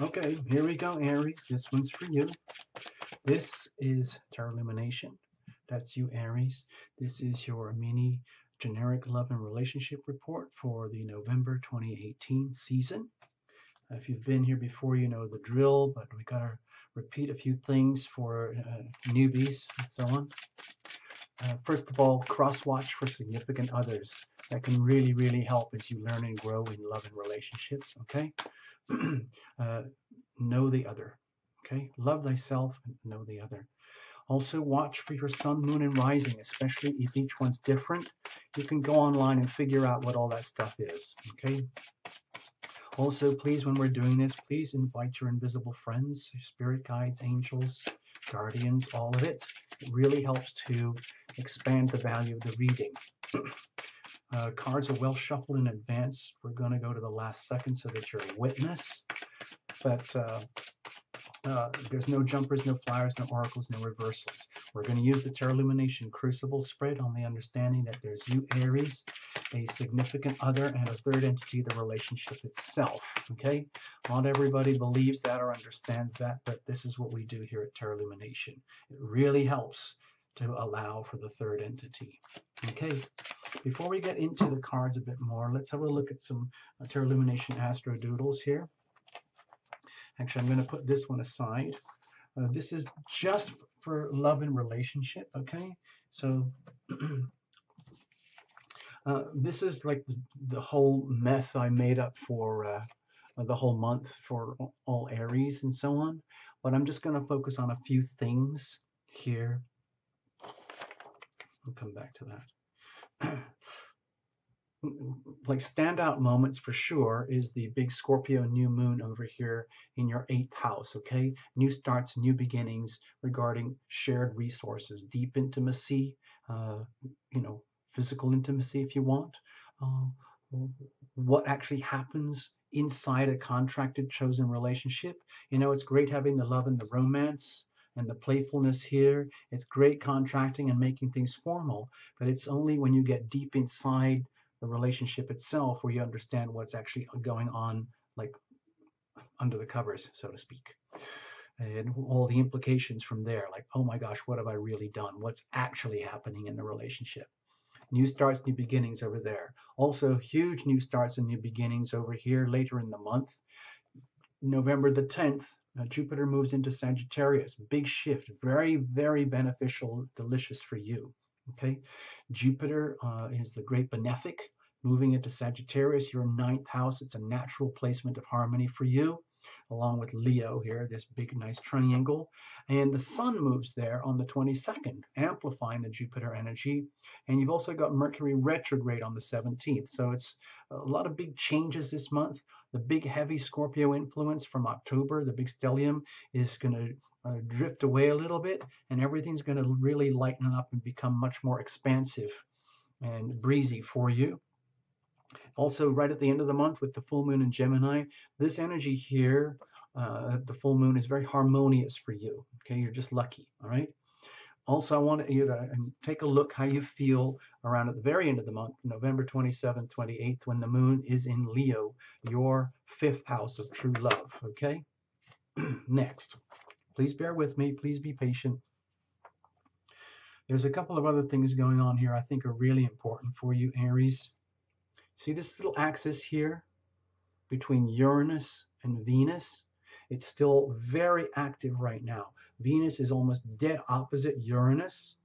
Okay, here we go, Aries. This one's for you. This is Tarot Illumination. That's you, Aries. This is your mini generic love and relationship report for the November 2018 season. If you've been here before, you know the drill, but we got to repeat a few things for newbies and so on. First of all, cross-watch for significant others. That can really, really help as you learn and grow in love and relationships, okay? Know the other, okay? Love thyself and know the other. Also, watch for your sun, moon, and rising, especially if each one's different. You can go online and figure out what all that stuff is, okay? Also, please, when we're doing this, please invite your invisible friends, your spirit guides, angels, guardians, all of it. It really helps to expand the value of the reading. Cards are well shuffled in advance. We're going to go to the last second so that you're a witness. But there's no jumpers, no flyers, no oracles, no reversals. We're going to use the Tarot Illumination Crucible spread on the understanding that there's you, Aries, a significant other, and a third entity, the relationship itself. Okay? Not everybody believes that or understands that, but this is what we do here at Tarot Illumination. It really helps to allow for the third entity. Okay? Before we get into the cards a bit more, let's have a look at some Tarot Illumination Astro Doodles here. Actually, I'm going to put this one aside. This is just for love and relationship, okay? So this is like the whole mess I made up for the whole month for all Aries and so on. But I'm just going to focus on a few things here. I'll come back to that. Like standout moments for sure is the big Scorpio new moon over here in your 8th house, okay? New starts, new beginnings regarding shared resources, deep intimacy, you know, physical intimacy if you want. What actually happens inside a contracted, chosen relationship. You know, it's great having the love and the romance and the playfulness here. It's great contracting and making things formal, but it's only when you get deep inside the relationship itself where you understand what's actually going on, like under the covers, so to speak, and all the implications from there, like, oh my gosh, what have I really done, what's actually happening in the relationship. New starts, new beginnings over there. Also huge new starts and new beginnings over here later in the month. November the 10th, Jupiter moves into Sagittarius. Big shift, very, very beneficial, delicious for you. Okay, Jupiter is the great benefic, moving into Sagittarius, your 9th house. It's a natural placement of harmony for you, along with Leo here, this big, nice triangle. And the Sun moves there on the 22nd, amplifying the Jupiter energy. And you've also got Mercury retrograde on the 17th. So it's a lot of big changes this month. The big, heavy Scorpio influence from October, the big stellium, is going to drift away a little bit, and everything's going to really lighten up and become much more expansive and breezy for you. Also, right at the end of the month with the full moon in Gemini, this energy here, the full moon, is very harmonious for you. Okay, you're just lucky. All right. Also, I want you to take a look how you feel around at the very end of the month, November 27th, 28th, when the moon is in Leo, your 5th house of true love. Okay. Next. Please bear with me. Please be patient. There's a couple of other things going on here I think are really important for you, Aries. See this little axis here between Uranus and Venus? It's still very active right now. Venus is almost dead opposite Uranus.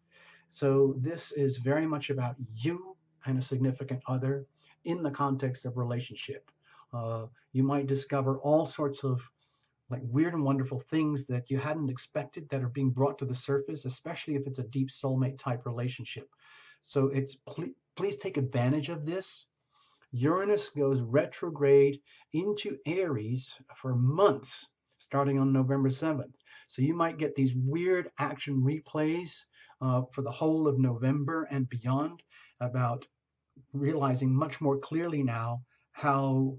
So this is very much about you and a significant other in the context of relationship. You might discover all sorts of like weird and wonderful things that you hadn't expected that are being brought to the surface, especially if it's a deep soulmate type relationship. So it's please take advantage of this. Uranus goes retrograde into Aries for months, starting on November 7th. So you might get these weird action replays for the whole of November and beyond about realizing much more clearly now how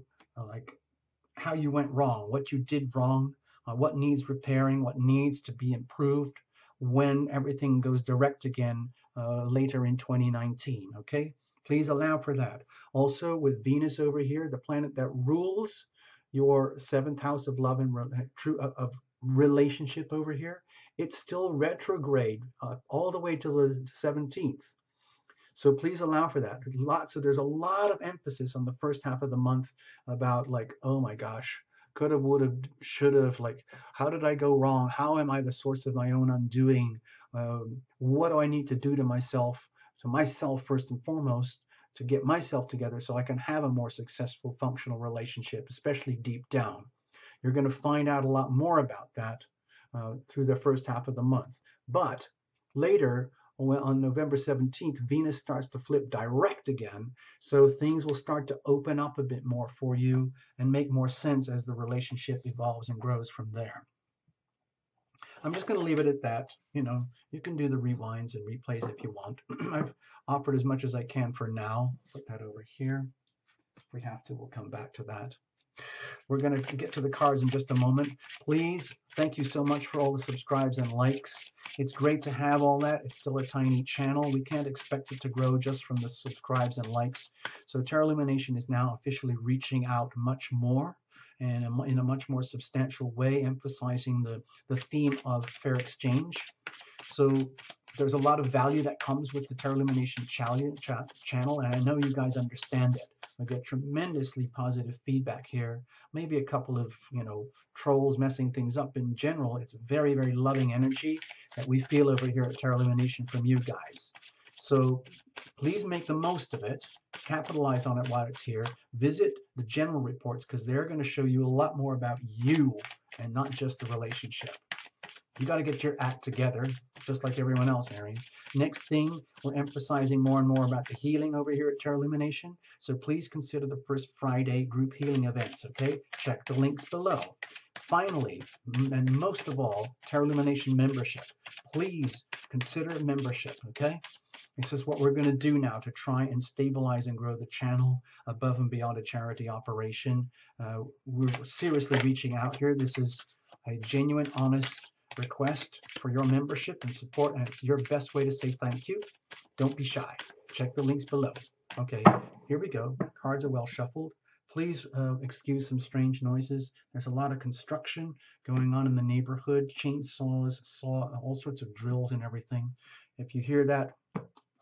how you went wrong, what you did wrong, what needs repairing, what needs to be improved when everything goes direct again later in 2019, okay? Please allow for that. Also, with Venus over here, the planet that rules your seventh house of love and of relationship over here, it's still retrograde all the way to the 17th. So please allow for that. There's a lot of emphasis on the first half of the month about like, oh my gosh, could have, would have, should have, like, how did I go wrong? How am I the source of my own undoing? What do I need to do to myself first and foremost, to get myself together so I can have a more successful, functional relationship, especially deep down. You're going to find out a lot more about that through the first half of the month. But later, on November 17th, Venus starts to flip direct again. So things will start to open up a bit more for you and make more sense as the relationship evolves and grows from there. I'm just going to leave it at that. You can do the rewinds and replays if you want. I've offered as much as I can for now. Put that over here. If we have to, we'll come back to that. We're going to get to the cards in just a moment. Please, thank you so much for all the subscribes and likes. It's great to have all that. It's still a tiny channel. We can't expect it to grow just from the subscribes and likes. So Tarot Illumination is now officially reaching out much more and in a much more substantial way, emphasizing the theme of fair exchange. So there's a lot of value that comes with the Tarot Illumination channel, and I know you guys understand it. I get tremendously positive feedback here. Maybe a couple of, trolls messing things up. In general, it's very, very loving energy that we feel over here at Tarot Illumination from you guys. So please make the most of it. Capitalize on it while it's here. Visit the general reports because they're going to show you a lot more about you and not just the relationship. You got to get your act together, just like everyone else, Aries. Next thing, we're emphasizing more and more about the healing over here at Tarot Illumination. So please consider the first Friday group healing events, okay? Check the links below. Finally, and most of all, Tarot Illumination membership. Please consider membership, okay? This is what we're going to do now to try and stabilize and grow the channel above and beyond a charity operation. We're seriously reaching out here. This is a genuine, honest request for your membership and support, and it's your best way to say thank you. Don't be shy. Check the links below. Okay, here we go. Cards are well shuffled. Please excuse some strange noises. There's a lot of construction going on in the neighborhood. Chainsaws, all sorts of drills and everything. If you hear that,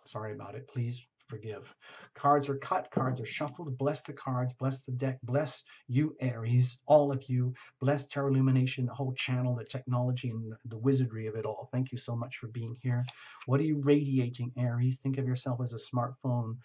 sorry about it. Please forgive. Cards are cut, cards are shuffled. Bless the cards, bless the deck, bless you, Aries, all of you. Bless Tarot Illumination, the whole channel, the technology, and the wizardry of it all. Thank you so much for being here. What are you radiating, Aries? Think of yourself as a smartphone.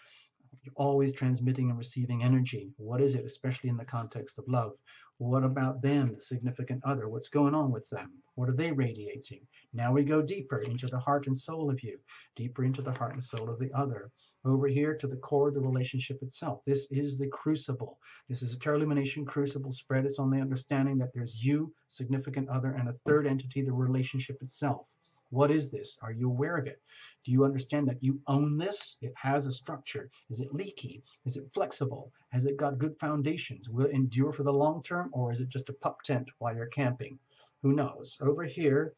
You're always transmitting and receiving energy. What is it, especially in the context of love? What about them, the significant other? What's going on with them? What are they radiating? Now we go deeper into the heart and soul of you, deeper into the heart and soul of the other. Over here to the core of the relationship itself. This is the crucible. This is a Tarot Illumination crucible spread. It's on the understanding that there's you, significant other, and a third entity, the relationship itself. What is this? Are you aware of it? Do you understand that you own this? It has a structure. Is it leaky? Is it flexible? Has it got good foundations? Will it endure for the long term, or is it just a pup tent while you're camping? Who knows? Over here,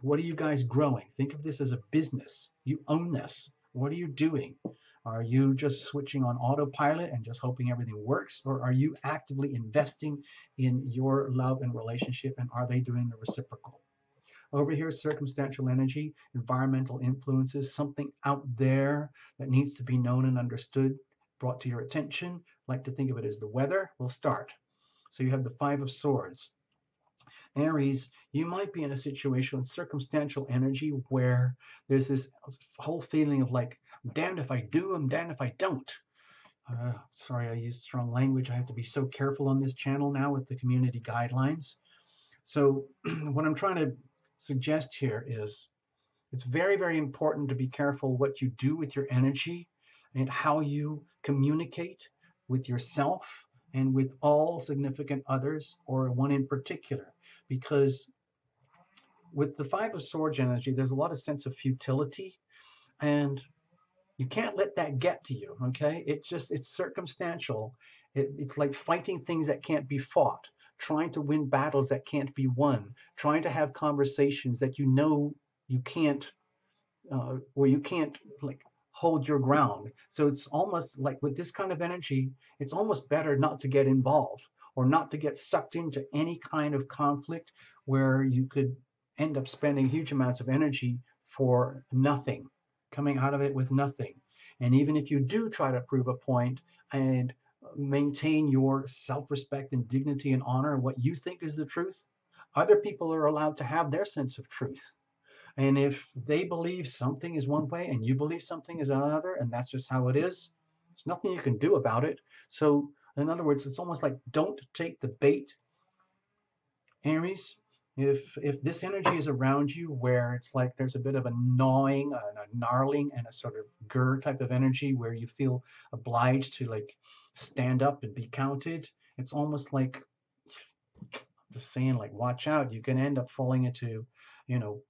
what are you guys growing? Think of this as a business. You own this. What are you doing? Are you just switching on autopilot and just hoping everything works? Or are you actively investing in your love and relationship, and are they doing the reciprocal? Over here, circumstantial energy, environmental influences, something out there that needs to be known and understood, brought to your attention. Like to think of it as the weather. We'll start. So you have the Five of Swords. Aries, you might be in a situation with circumstantial energy where there's this whole feeling of like, damned if I do, I'm damned if I don't. Sorry, I used strong language. I have to be so careful on this channel now with the community guidelines. So what I'm trying to suggest here is it's very, very important to be careful what you do with your energy and how you communicate with yourself and with all significant others, or one in particular, because with the Five of Swords energy, there's a lot of sense of futility, and you can't let that get to you, okay? It's circumstantial. It's like fighting things that can't be fought, trying to win battles that can't be won, trying to have conversations that you can't, where you can't like hold your ground. So it's almost like with this kind of energy, it's almost better not to get involved, or not to get sucked into any kind of conflict where you could end up spending huge amounts of energy for nothing, coming out of it with nothing. And even if you do try to prove a point and maintain your self-respect and dignity and honor and what you think is the truth, other people are allowed to have their sense of truth. And if they believe something is one way and you believe something is another, and that's just how it is, there's nothing you can do about it. So, in other words, it's almost like don't take the bait, Aries. If this energy is around you where it's like there's a bit of a gnawing, a gnarling, and a sort of grr type of energy where you feel obliged to like stand up and be counted, it's almost like just saying like watch out, you can end up falling into, you know,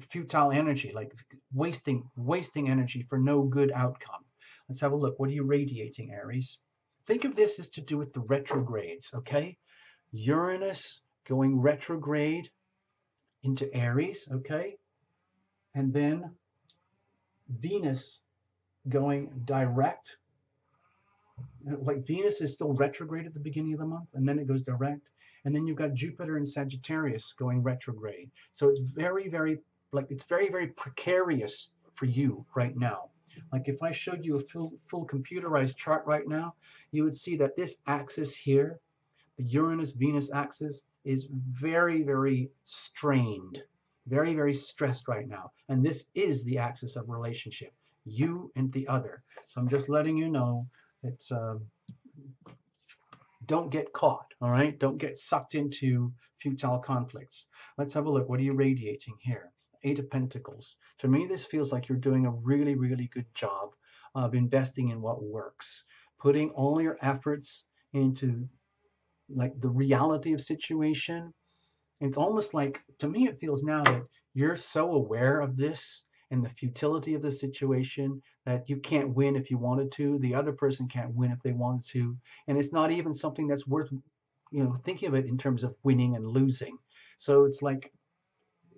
futile energy, like wasting energy for no good outcome. Let's have a look. What are you radiating, Aries? Think of this as to do with the retrogrades, okay? Uranus going retrograde into Aries, okay? And then Venus going direct. Like Venus is still retrograde at the beginning of the month, and then it goes direct. And then you've got Jupiter and Sagittarius going retrograde. So it's very, very, very precarious for you right now. Like if I showed you a full computerized chart right now, you would see that this axis here, the Uranus-Venus axis, is very, very strained, very, very stressed right now. And this is the axis of relationship, you and the other. So I'm just letting you know it's don't get caught, all right? Don't get sucked into futile conflicts. Let's have a look. What are you radiating here? Eight of Pentacles. To me, this feels like you're doing a really, really good job of investing in what works, putting all your efforts into like the reality of situation. It's almost like, to me, it feels now that you're so aware of this and the futility of the situation that you can't win if you wanted to. The other person can't win if they wanted to. And it's not even something that's worth, you know, thinking of it in terms of winning and losing. So it's like,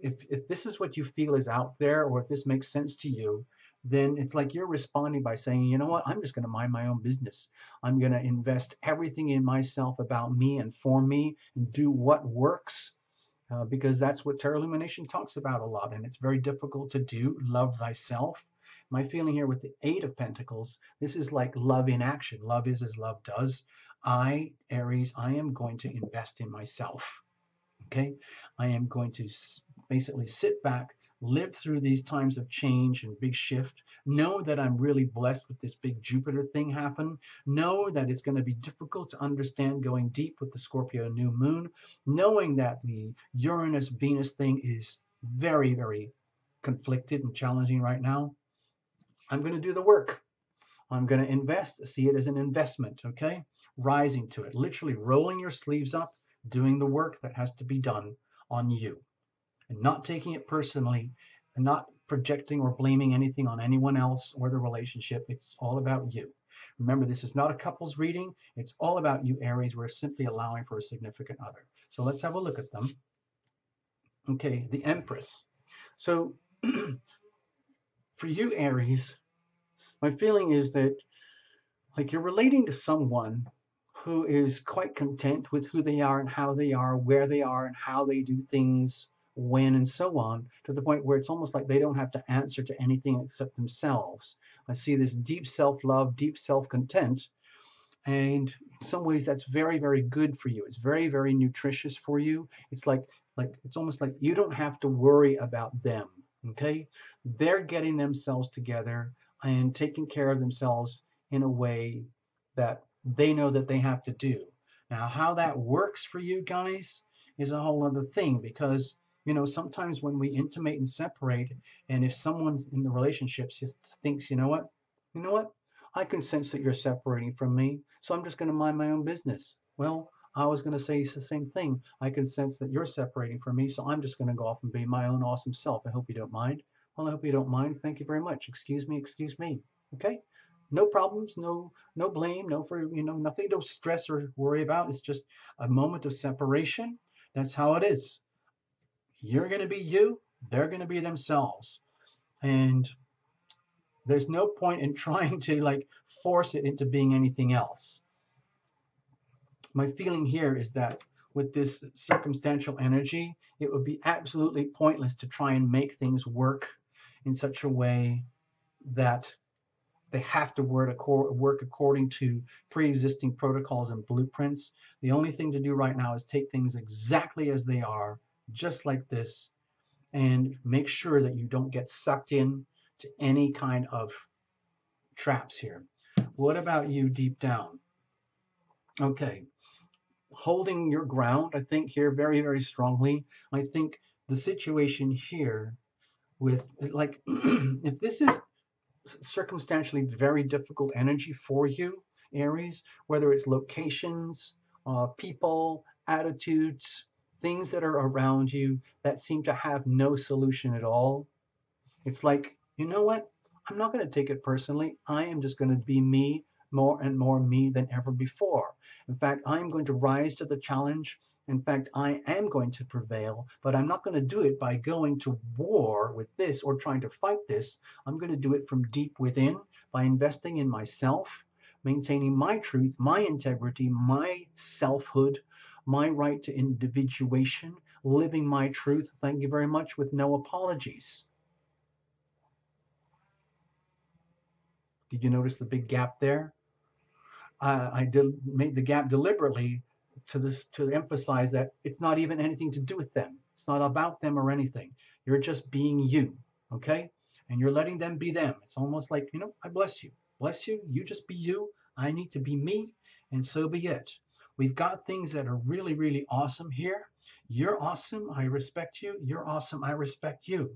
if this is what you feel is out there, or if this makes sense to you, then it's like you're responding by saying, you know what, I'm just going to mind my own business. I'm going to invest everything in myself about me and for me and do what works. Because that's what Tarot Illumination talks about a lot, and it's very difficult to do. Love thyself. My feeling here with the Eight of Pentacles, this is like love in action. Love is as love does. I, Aries, I am going to invest in myself. Okay? I am going to basically sit back, live through these times of change and big shift, know that I'm really blessed with this big Jupiter thing happen, know that it's going to be difficult to understand going deep with the Scorpio new moon, knowing that the Uranus-Venus thing is very, very conflicted and challenging right now. I'm going to do the work. I'm going to invest, see it as an investment, okay? Rising to it, literally rolling your sleeves up, doing the work that has to be done on you, and not taking it personally, and not projecting or blaming anything on anyone else or the relationship. It's all about you. Remember, this is not a couples reading. It's all about you, Aries. We're simply allowing for a significant other. So let's have a look at them. Okay, the Empress. So for you, Aries, my feeling is that like you're relating to someone who is quite content with who they are and how they are, where they are and how they do things, when, and so on, to the point where it's almost like they don't have to answer to anything except themselves. I see this deep self-love, deep self-content, and in some ways that's very, very good for you. It's very, very nutritious for you. It's like it's almost like you don't have to worry about them, okay? They're getting themselves together and taking care of themselves in a way that they know that they have to do. Now, how that works for you guys is a whole other thing, because, you know, sometimes when we intimate and separate, and if someone in the relationship thinks, you know what, I can sense that you're separating from me, so I'm just going to mind my own business. Well, I was going to say the same thing. I can sense that you're separating from me, so I'm just going to go off and be my own awesome self. I hope you don't mind. Well, I hope you don't mind. Thank you very much. Excuse me. Okay? No problems, no blame, nothing to stress or worry about. It's just a moment of separation. That's how it is. You're going to be you, they're going to be themselves. And there's no point in trying to like force it into being anything else. My feeling here is that with this circumstantial energy, it would be absolutely pointless to try and make things work in such a way that they have to work according to pre-existing protocols and blueprints. The only thing to do right now is take things exactly as they are, just like this, and make sure that you don't get sucked in to any kind of traps here. What about you deep down? Okay, holding your ground, I think here very, very strongly. I think the situation here with like, if this is circumstantially very difficult energy for you, Aries, whether it's locations, people, attitudes, things that are around you that seem to have no solution at all. It's like, you know what? I'm not going to take it personally. I am just going to be me, more and more me than ever before. In fact, I'm going to rise to the challenge. In fact, I am going to prevail, but I'm not going to do it by going to war with this or trying to fight this. I'm going to do it from deep within by investing in myself, maintaining my truth, my integrity, my selfhood, my right to individuation, living my truth, thank you very much, with no apologies. Did you notice the big gap there? I made the gap deliberately to emphasize that it's not even anything to do with them. It's not about them or anything. You're just being you, okay? And you're letting them be them. It's almost like, I bless you. Bless you. You just be you. I need to be me, and so be it. We've got things that are really, really awesome here. You're awesome. I respect you. You're awesome. I respect you.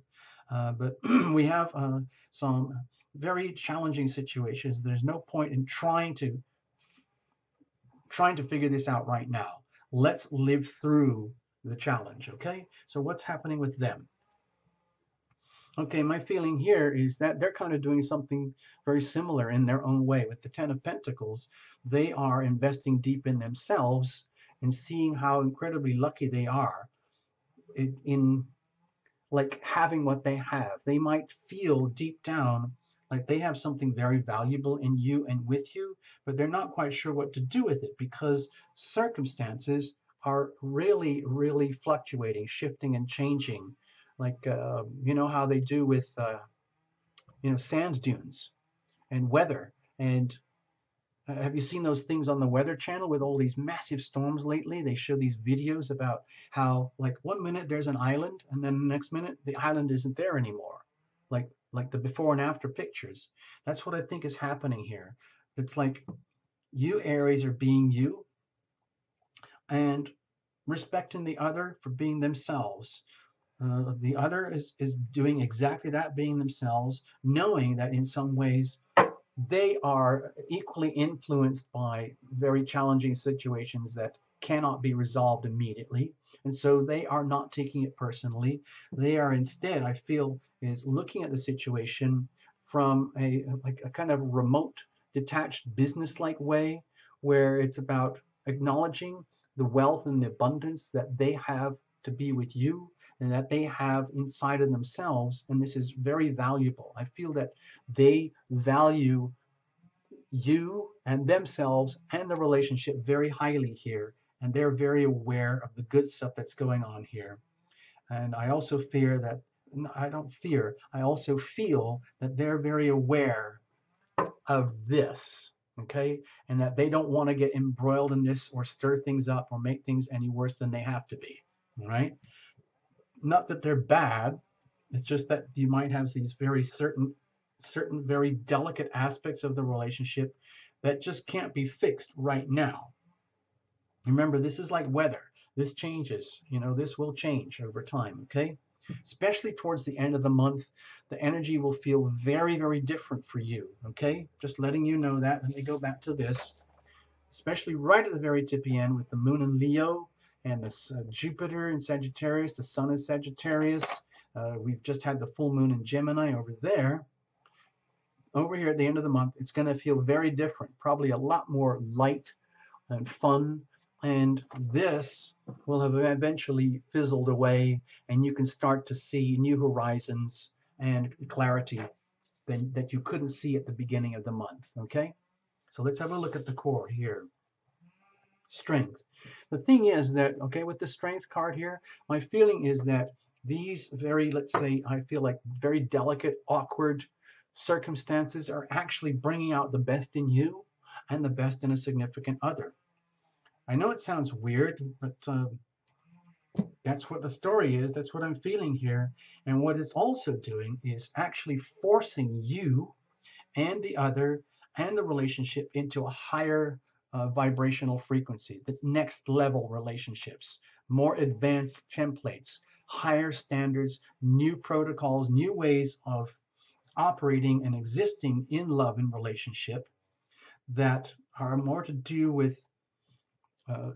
But we have some very challenging situations. There's no point in trying to figure this out right now. Let's live through the challenge, okay? So what's happening with them? Okay, my feeling here is that they're kind of doing something very similar in their own way. With the Ten of Pentacles, they are investing deep in themselves and seeing how incredibly lucky they are in like having what they have. They might feel deep down like they have something very valuable in you and with you, but they're not quite sure what to do with it because circumstances are really, really fluctuating, shifting and changing. Like, you know how they do with, sand dunes and weather. And have you seen those things on the Weather Channel with all these massive storms lately? They show these videos about how, like, one minute there's an island, and then the next minute the island isn't there anymore. Like the before and after pictures. That's what I think is happening here. It's like you, Aries, are being you and respecting the other for being themselves. The other is doing exactly that, being themselves, knowing that in some ways they are equally influenced by very challenging situations that cannot be resolved immediately. And so they are not taking it personally. They are instead, I feel, is looking at the situation from a kind of remote, detached, business-like way, where it's about acknowledging the wealth and the abundance that they have to be with you and that they have inside of themselves. And this is very valuable. I feel that they value you and themselves and the relationship very highly here. And they're very aware of the good stuff that's going on here. And I also fear that, I don't fear, I also feel that they're very aware of this, okay? And that they don't want to get embroiled in this or stir things up or make things any worse than they have to be, all right? Not that they're bad, it's just that you might have these very certain very delicate aspects of the relationship that just can't be fixed right now. Remember, this is like weather. This changes, this will change over time, okay? Especially towards the end of the month, the energy will feel very, very different for you, okay? Just letting you know that. Let me go back to this. Especially right at the very tippy end with the moon in Leo and this Jupiter in Sagittarius, the sun in Sagittarius. We've just had the full moon in Gemini over there. Over here at the end of the month, it's going to feel very different, probably a lot more light and fun. And this will have eventually fizzled away, and you can start to see new horizons and clarity that you couldn't see at the beginning of the month, okay? So let's have a look at the core here. Strength. The thing is that, okay, with the strength card here, my feeling is that these very, let's say, I feel like very delicate, awkward circumstances are actually bringing out the best in you and the best in a significant other. I know it sounds weird, but that's what the story is. That's what I'm feeling here. And what it's also doing is actually forcing you and the other and the relationship into a higher vibrational frequency, the next level relationships, more advanced templates, higher standards, new protocols, new ways of operating and existing in love and relationship that are more to do with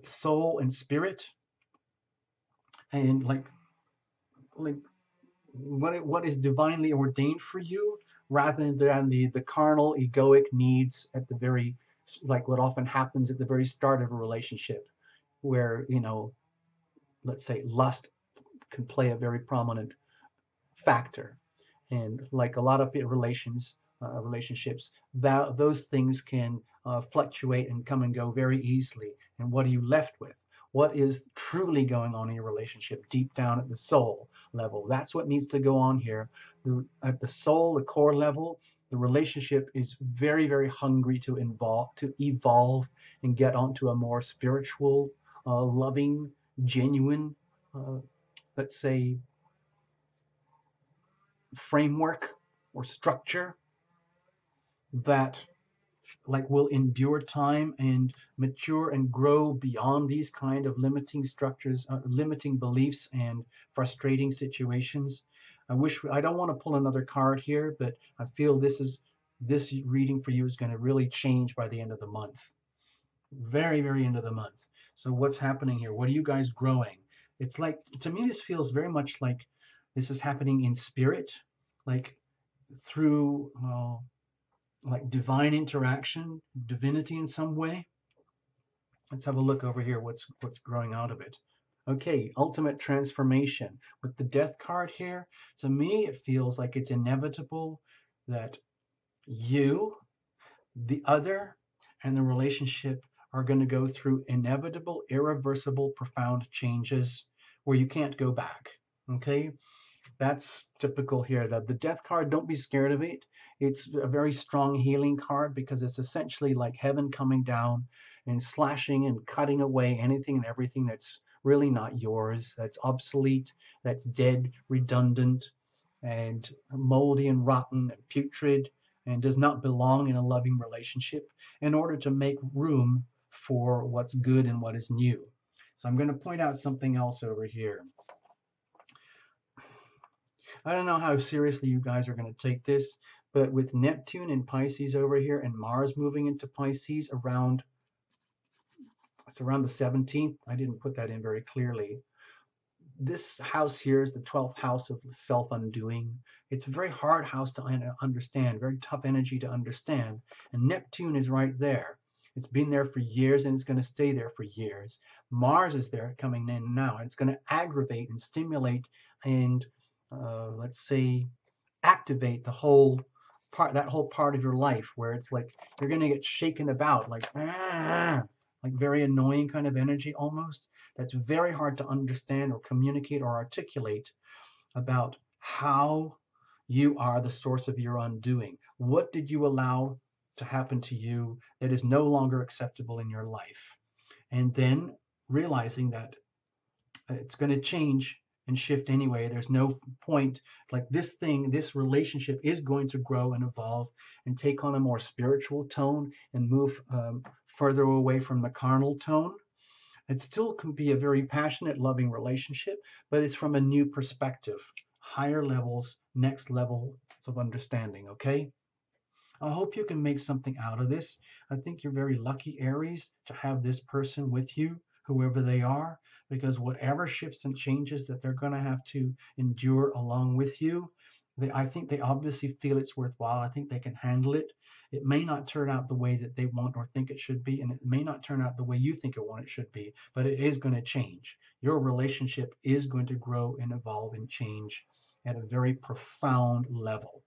soul and spirit and like what is divinely ordained for you rather than the carnal egoic needs at the very, like what often happens at the very start of a relationship where, let's say lust can play a very prominent factor. And like a lot of relationships, that those things can fluctuate and come and go very easily. And what are you left with? What is truly going on in your relationship deep down at the soul level? That's what needs to go on here. At the soul, the core level, the relationship is very, very hungry to evolve and get onto a more spiritual, loving, genuine, let's say, framework or structure that will endure time and mature and grow beyond these kind of limiting structures, limiting beliefs and frustrating situations. I don't want to pull another card here, but I feel this reading for you is going to really change by the end of the month. Very, very end of the month. So what's happening here? What are you guys growing? It's like, to me, this feels very much like this is happening in spirit, like through like divine interaction, divinity in some way. Let's have a look over here. What's growing out of it? Okay, ultimate transformation. With the death card here, to me, it feels like it's inevitable that you, the other, and the relationship are going to go through inevitable, irreversible, profound changes where you can't go back. Okay, that's typical here. The death card, don't be scared of it. It's a very strong healing card because it's essentially like heaven coming down and slashing and cutting away anything and everything that's really not yours, that's obsolete, that's dead, redundant, and moldy and rotten and putrid and does not belong in a loving relationship in order to make room for what's good and what is new. So I'm going to point out something else over here. I don't know how seriously you guys are going to take this, but with Neptune in Pisces over here and Mars moving into Pisces it's around the 17th. I didn't put that in very clearly. This house here is the 12th house of self-undoing. It's a very hard house to understand, very tough energy to understand. And Neptune is right there. It's been there for years and it's going to stay there for years. Mars is there coming in now. And it's going to aggravate and stimulate and let's say activate that whole part of your life where it's like you're going to get shaken about like very annoying kind of energy almost. That's very hard to understand or communicate or articulate about how you are the source of your undoing. What did you allow to happen to you that is no longer acceptable in your life? And then realizing that it's going to change and shift anyway. There's no point, like this relationship is going to grow and evolve and take on a more spiritual tone and move further away from the carnal tone. It still can be a very passionate, loving relationship, but it's from a new perspective, higher levels, next level of understanding, okay? I hope you can make something out of this. I think you're very lucky, Aries, to have this person with you, whoever they are, because whatever shifts and changes that they're going to have to endure along with you, I think they obviously feel it's worthwhile. I think they can handle it. It may not turn out the way that they want or think it should be, and it may not turn out the way you think it should be, but it is going to change. Your relationship is going to grow and evolve and change at a very profound level.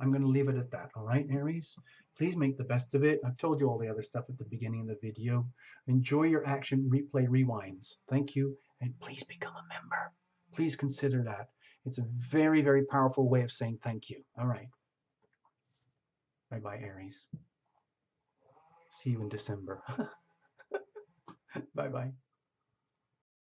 I'm going to leave it at that. All right, Aries? Please make the best of it. I've told you all the other stuff at the beginning of the video. Enjoy your action replay rewinds. Thank you, and please become a member. Please consider that. It's a very, very powerful way of saying thank you. All right. Bye-bye, Aries. See you in December. Bye-bye.